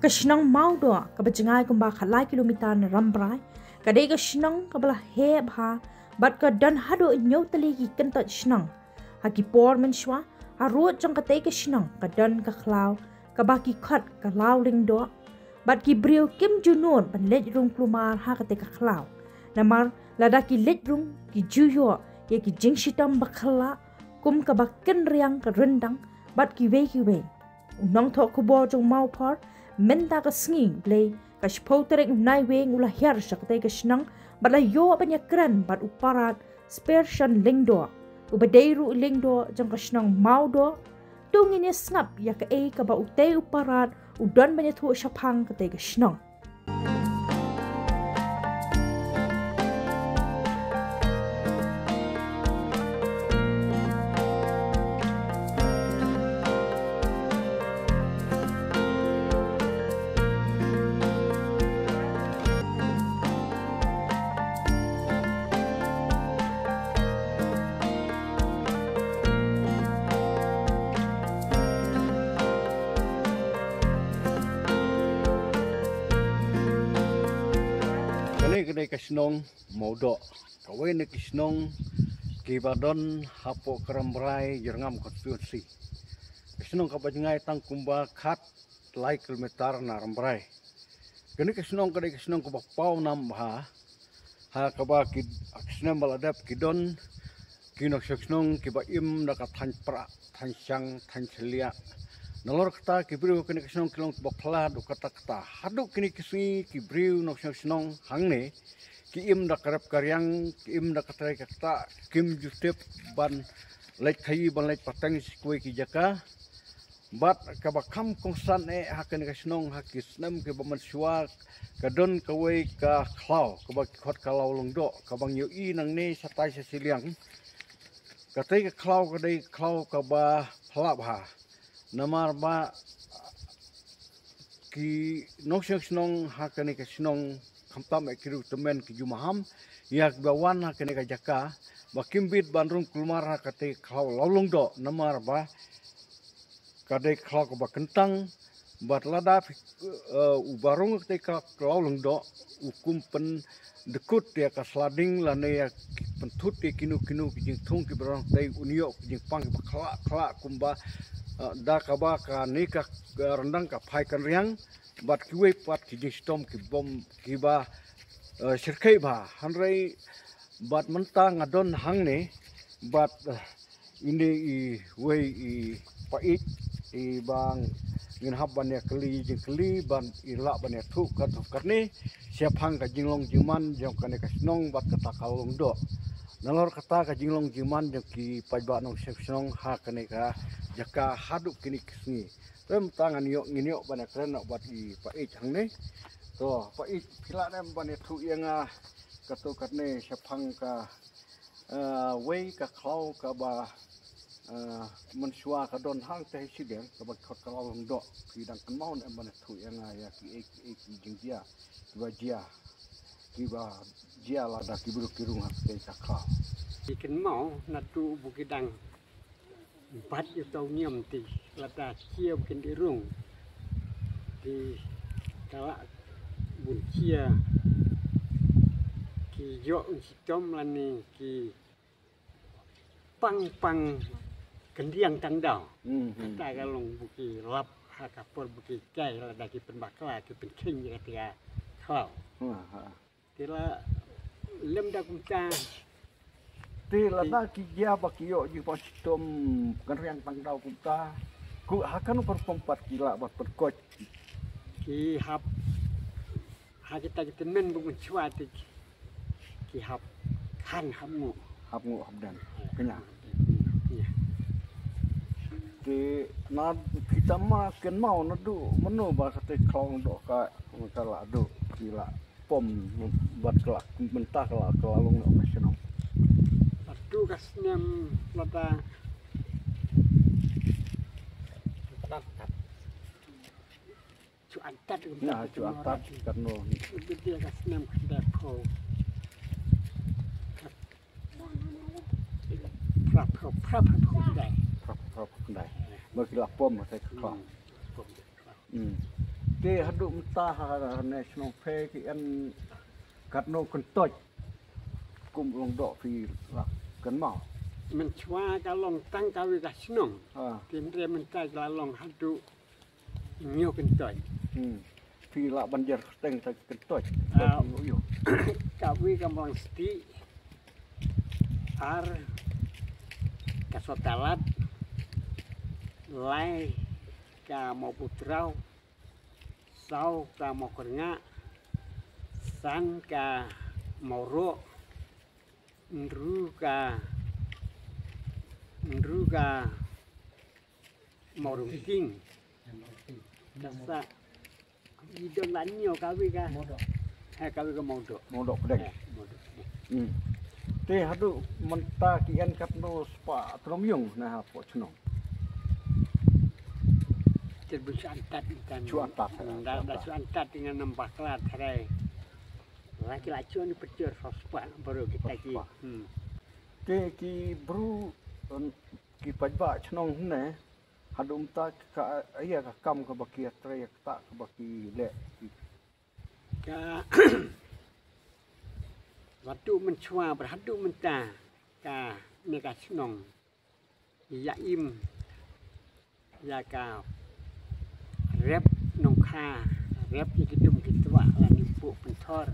Kesenang mau doa kebajengai kumba khalai kilometer na rambrai kadai kesenang kabala he bha bat ka dan hado nyau tali ki kentat senang haki por menshwa harut jang katai kesenang ka dan ka khlau ka baki khat ka lau ring doa bat ki brio kim junun ban lej rung plumar ha katai ka khlau namar lada ki lej rung ki juyo ye ki jingshitam bakhala kum ka bakken riang ka rendang bat ki we unang thok kubo jong mau par menta ka snging play ka spoterek nai weng ula hiar saktai ka snang bala yo banya kran bat uparat spershan lingdo ubadeiru lingdo jang ka snang maudo tungin ya snap ya ka e ka ba utei uparat udan banya thu shapang ka ka snang Kedai kesenong modok kawin ni kesenong kibadon hapo kerambrai jerngam konstitusi kesenong kabajengai tang kumba khat lai kilometer na rambrai kini kesenong kedai kesenong kubapau nam ha kaba ki kesenong baladap kidon kinok kesenong kiba im naka than pra than syang than celia nalor kata kibriu kini kesenong kilong bapla do kata haduk kini kesni kibriu nok kesenong hangne ki im da karap karyang ki im da katrai kata kim justep ban lek khai ban lek patang sikwe ki jaka bat kabakam kongsan hakan kesenong hakisnem ke bamansuak kadon kawai ka khlau kabak khot kalau longdo kabang yoi nang ne satai sesiliang katai ka khlau kadai khlau kaba phalap ha namar ba ki nokseng hakane ka sinong khamtam ekiru temen ki jumaham yak bawan hakane ka jaka bakimbit bandrung kulmar hakate khlau laulung do namar ba kadai khlau ka bakentang bat lada ubarung te ka laulung do ukum pen dekut ya ka slading lane ya pentut ki kinu ki jing thung ki barang tai unio ki jing pang bakla kla kumba da kaba ka nikah rendang ka phai kan riang bat kiwe pat ki stom ki bom ki ba sirkai ba hanrei bat menta ngadon hangne bat ini i wei i pait i bang ngin hab ban ya keli jing keli ban i la ban ya thu ka thu karne siap hang ka jinglong jiman jong ka ne ka snong bat ka takalong do nalor kata ka jinglong jiman jong ki pajba nong senong ha ka ne ka jaka haduk kini kesni tem tangan yok nginiok bana keren nak buat i pait hangne to pait kila nem bane thu yang kato katne sapang ka wei ka khlau ka ba mensua ka don hang teh sideng ka ba khot ka long do pidang kan mau em bane thu yang ya ki jingjia ki ba jia la da ki buru kirung hak teh ka khlau ikan mau natu bukidang empat itu nyam ti lata cia bukan di rung di kalak bun cia ki jo sitom lani ki pang kendiang tandau kata kalong buki lap hakapor buki kai lada ki penbakla ki penking kata kau tila lem dak kumta ti lada ki dia bakio ji postom kan yang tangdau kita ku hakan perpompat kila bat perkot ki hap kita men bungun cuati ki hap kan hamu habdan kenya ti na kita ma ken mau nadu menu ba kate klong do ka kala do kila pom bat kelak mentah kelak kelalung nasional tugas nem lata cuatat nah cuatat karena dia gas nem depo prap dai bagi lapom saya kelak Te hadu mentah national fair ki an kat no kentoj kum long dok fi lah kan mau. มันชว่าก็ลองตั้งกาวิกาชนง Ah. เตรียมเรียนมันใจกลาลองหัดดูเงี้ยวกันจ่อย Fi lah banjar steng ta kentoj. Ah. Yo. กาวิกำลังสติar kasotalat lai ka mau putrau sau ka mau kornga san ka mau ro nru ka mau rungking dasa idon lanyo kawi ka kawi ka mau do Mondok pedeng. mau do Te hadu mentah ki an kat no spa trong yung na po chnong. terbuka antat kan Cu antat. dah cu antat dengan nambah kelat hari laki-laki ni pecur sospa baru kita ki Te ki bru ki pajba chnong ne hadu mentah ka iya ka kam ka baki atre ta ka baki le. ka waktu mencua berhadu mentah ka mega senong ya im ya ka rep nong kha rep ni kidum kitwa lan ibu pentor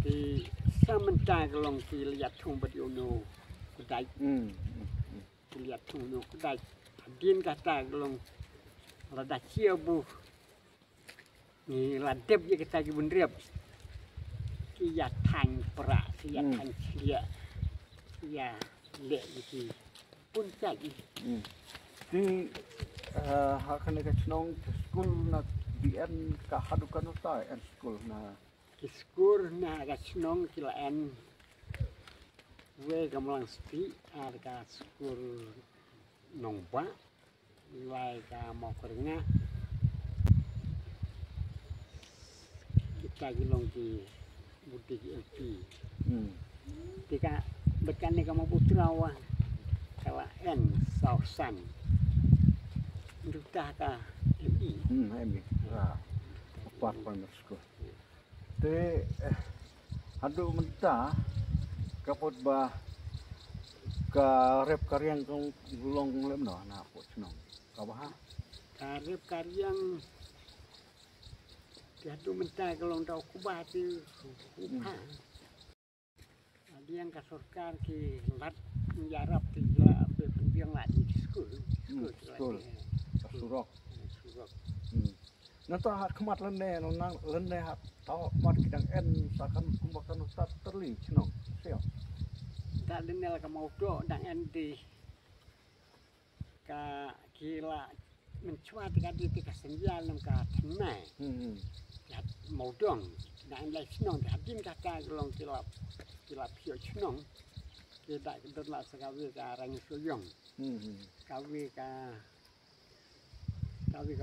di samenta gelong ki lihat thung badiono kudai lihat thung no kudai din kata gelong rada cia bu ni ladep je kita ki bun rep ki ya tang pra ki ya tang cia ya le ki pun cak Ti hakane ka chnong school na bien ka hadu kan ta en school na kiskur na ga chnong kilaan we gamlang sti ar ka skur nongba lai ka mau keringa kita gilong ki budi LP tika bekan ni kamu putrawa kala en sausan ndutah ka MI Emi. Apart primary school. Te hadu mentah kapot ba ka rep karyang kong gulong lem no na po chnong. Ka ba ha? karib karyang jadu mentah kalong tau kubah tu kubah ada yang kasurkan ki lat menjarap tiga berpendiang lagi di School. Surok. surok Nanti hat kemat lene nang lene hat tau mat kidang en sakan kumbakan ustad terli chnong. Sio. tak denel ka mau do dang endi ka kila mencuat ka di tika senjal nam ka tenai kat mau dong dang lai senong hadin kata gelong kila pio senong kita kedot la sekawi ka rang suyong kawi ka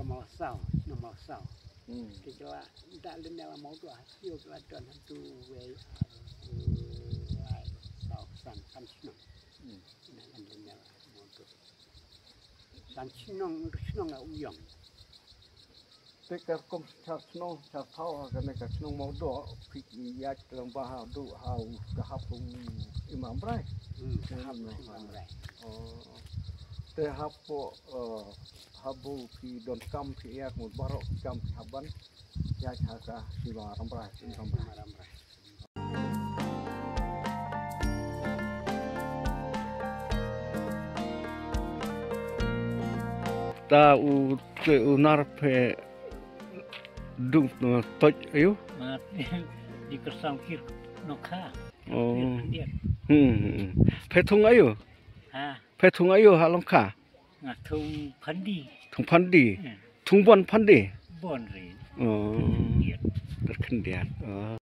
malasau no malasau kila dak denel mau do hasio kila don tu we san senong na denel mau do san senong uyong Te ka kom cha chnong cha thau hakane ka chnong mau do phi ya tlang ba ha du ha ka hapu imam brai. Te hapo habu phi don kam phi yak mu barok kam haban ya cha ka siwa rambrai imam brai. Ta u nar pe dung toj ayo. Mat di kersang kir nokha. Oh. Dia. Pe thung ayo. Ha, Pe thung ayo halong kha. ngah thung phandi Thung phandi. Thung bon phandi. bon ri. Oh. Dia. Terkendiat. Oh.